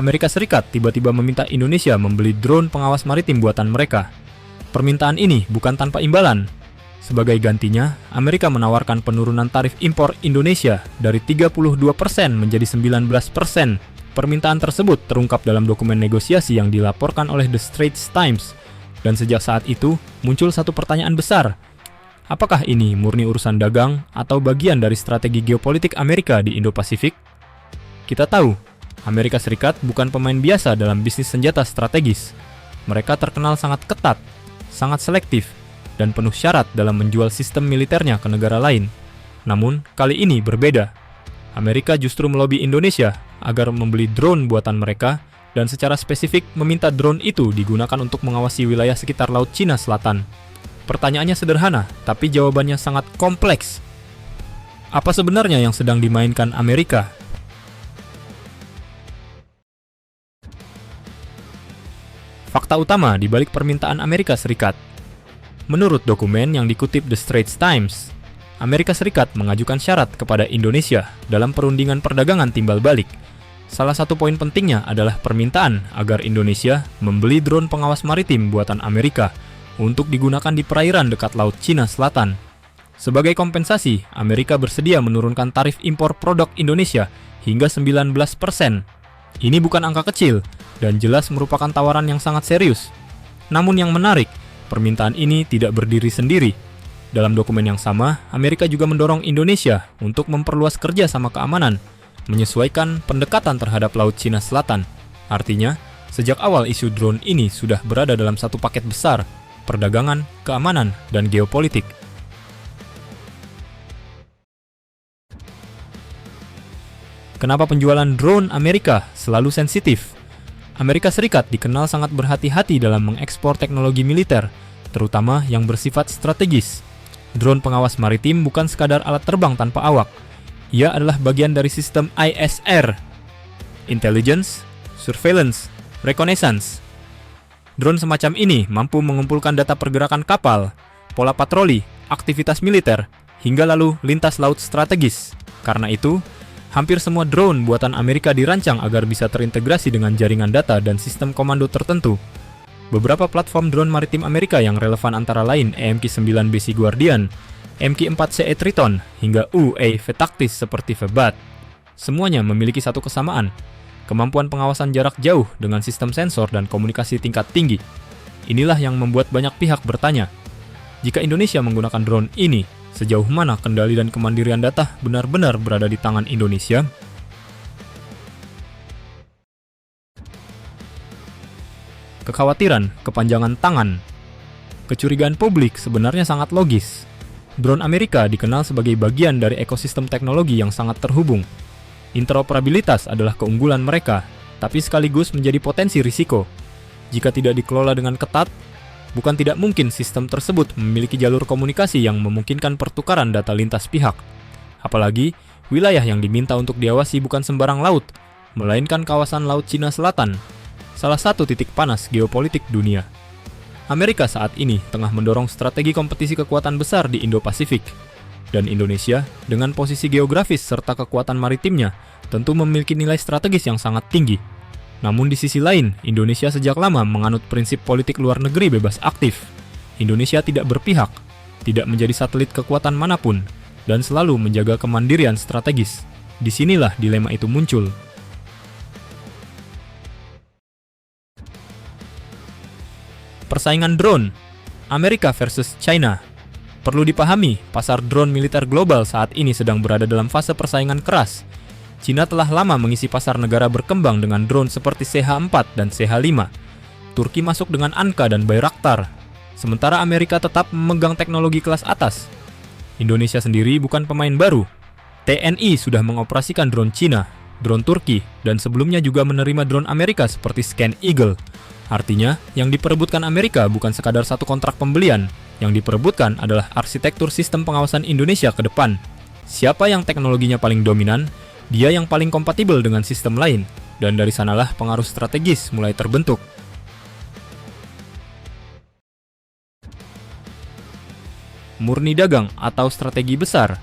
Amerika Serikat tiba-tiba meminta Indonesia membeli drone pengawas maritim buatan mereka. Permintaan ini bukan tanpa imbalan. Sebagai gantinya, Amerika menawarkan penurunan tarif impor Indonesia dari 32% menjadi 19%. Permintaan tersebut terungkap dalam dokumen negosiasi yang dilaporkan oleh The Straits Times. Dan sejak saat itu, muncul satu pertanyaan besar. Apakah ini murni urusan dagang atau bagian dari strategi geopolitik Amerika di Indo-Pasifik? Kita tahu, Amerika Serikat bukan pemain biasa dalam bisnis senjata strategis. Mereka terkenal sangat ketat, sangat selektif, dan penuh syarat dalam menjual sistem militernya ke negara lain. Namun, kali ini berbeda. Amerika justru melobi Indonesia agar membeli drone buatan mereka dan secara spesifik meminta drone itu digunakan untuk mengawasi wilayah sekitar Laut Cina Selatan. Pertanyaannya sederhana, tapi jawabannya sangat kompleks. Apa sebenarnya yang sedang dimainkan Amerika? Fakta utama di balik permintaan Amerika Serikat. Menurut dokumen yang dikutip The Straits Times, Amerika Serikat mengajukan syarat kepada Indonesia dalam perundingan perdagangan timbal balik. Salah satu poin pentingnya adalah permintaan agar Indonesia membeli drone pengawas maritim buatan Amerika untuk digunakan di perairan dekat Laut Cina Selatan. Sebagai kompensasi, Amerika bersedia menurunkan tarif impor produk Indonesia hingga 19%. Ini bukan angka kecil dan jelas merupakan tawaran yang sangat serius. Namun yang menarik, permintaan ini tidak berdiri sendiri. Dalam dokumen yang sama, Amerika juga mendorong Indonesia untuk memperluas kerjasama keamanan, menyesuaikan pendekatan terhadap Laut Cina Selatan. Artinya, sejak awal isu drone ini sudah berada dalam satu paket besar, perdagangan, keamanan, dan geopolitik. Kenapa penjualan drone Amerika selalu sensitif? Amerika Serikat dikenal sangat berhati-hati dalam mengekspor teknologi militer, terutama yang bersifat strategis. Drone pengawas maritim bukan sekadar alat terbang tanpa awak. Ia adalah bagian dari sistem ISR, Intelligence, Surveillance, Reconnaissance. Drone semacam ini mampu mengumpulkan data pergerakan kapal, pola patroli, aktivitas militer, hingga lalu lintas laut strategis. Karena itu, hampir semua drone buatan Amerika dirancang agar bisa terintegrasi dengan jaringan data dan sistem komando tertentu. Beberapa platform drone maritim Amerika yang relevan antara lain EMQ-9B Sea Guardian, MQ-4CE Triton, hingga UAV taktis seperti Vbat. Semuanya memiliki satu kesamaan, kemampuan pengawasan jarak jauh dengan sistem sensor dan komunikasi tingkat tinggi. Inilah yang membuat banyak pihak bertanya, jika Indonesia menggunakan drone ini, sejauh mana kendali dan kemandirian data benar-benar berada di tangan Indonesia? Kekhawatiran kepanjangan tangan. Kecurigaan publik sebenarnya sangat logis. Drone Amerika dikenal sebagai bagian dari ekosistem teknologi yang sangat terhubung. Interoperabilitas adalah keunggulan mereka, tapi sekaligus menjadi potensi risiko. Jika tidak dikelola dengan ketat, bukan tidak mungkin sistem tersebut memiliki jalur komunikasi yang memungkinkan pertukaran data lintas pihak. Apalagi, wilayah yang diminta untuk diawasi bukan sembarang laut, melainkan kawasan Laut Cina Selatan, salah satu titik panas geopolitik dunia. Amerika saat ini tengah mendorong strategi kompetisi kekuatan besar di Indo-Pasifik. Dan Indonesia, dengan posisi geografis serta kekuatan maritimnya, tentu memiliki nilai strategis yang sangat tinggi. Namun di sisi lain, Indonesia sejak lama menganut prinsip politik luar negeri bebas aktif. Indonesia tidak berpihak, tidak menjadi satelit kekuatan manapun, dan selalu menjaga kemandirian strategis. Disinilah dilema itu muncul. Persaingan drone, Amerika versus China. Perlu dipahami, pasar drone militer global saat ini sedang berada dalam fase persaingan keras. Cina telah lama mengisi pasar negara berkembang dengan drone seperti CH-4 dan CH-5. Turki masuk dengan Anka dan Bayraktar. Sementara Amerika tetap memegang teknologi kelas atas. Indonesia sendiri bukan pemain baru. TNI sudah mengoperasikan drone Cina, drone Turki, dan sebelumnya juga menerima drone Amerika seperti Scan Eagle. Artinya, yang diperebutkan Amerika bukan sekadar satu kontrak pembelian. Yang diperebutkan adalah arsitektur sistem pengawasan Indonesia ke depan. Siapa yang teknologinya paling dominan, dia yang paling kompatibel dengan sistem lain. Dan dari sanalah pengaruh strategis mulai terbentuk. Murni dagang atau strategi besar?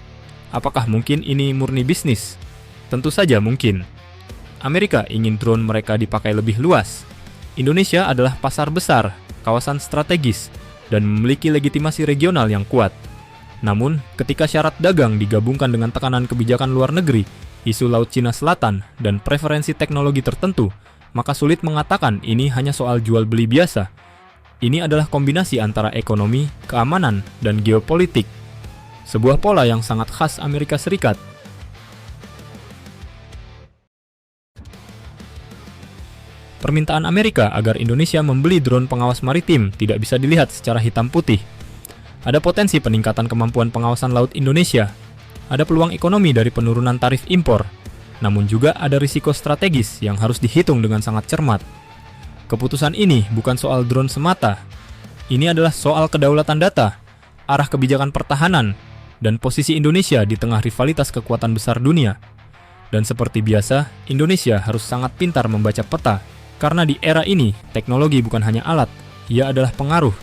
Apakah mungkin ini murni bisnis? Tentu saja mungkin. Amerika ingin drone mereka dipakai lebih luas. Indonesia adalah pasar besar, kawasan strategis, dan memiliki legitimasi regional yang kuat. Namun, ketika syarat dagang digabungkan dengan tekanan kebijakan luar negeri, isu Laut Cina Selatan, dan preferensi teknologi tertentu, maka sulit mengatakan ini hanya soal jual beli biasa. Ini adalah kombinasi antara ekonomi, keamanan, dan geopolitik. Sebuah pola yang sangat khas Amerika Serikat. Permintaan Amerika agar Indonesia membeli drone pengawas maritim tidak bisa dilihat secara hitam putih. Ada potensi peningkatan kemampuan pengawasan laut Indonesia. Ada peluang ekonomi dari penurunan tarif impor. Namun juga ada risiko strategis yang harus dihitung dengan sangat cermat. Keputusan ini bukan soal drone semata. Ini adalah soal kedaulatan data, arah kebijakan pertahanan, dan posisi Indonesia di tengah rivalitas kekuatan besar dunia. Dan seperti biasa, Indonesia harus sangat pintar membaca peta. Karena di era ini, teknologi bukan hanya alat, ia adalah pengaruh.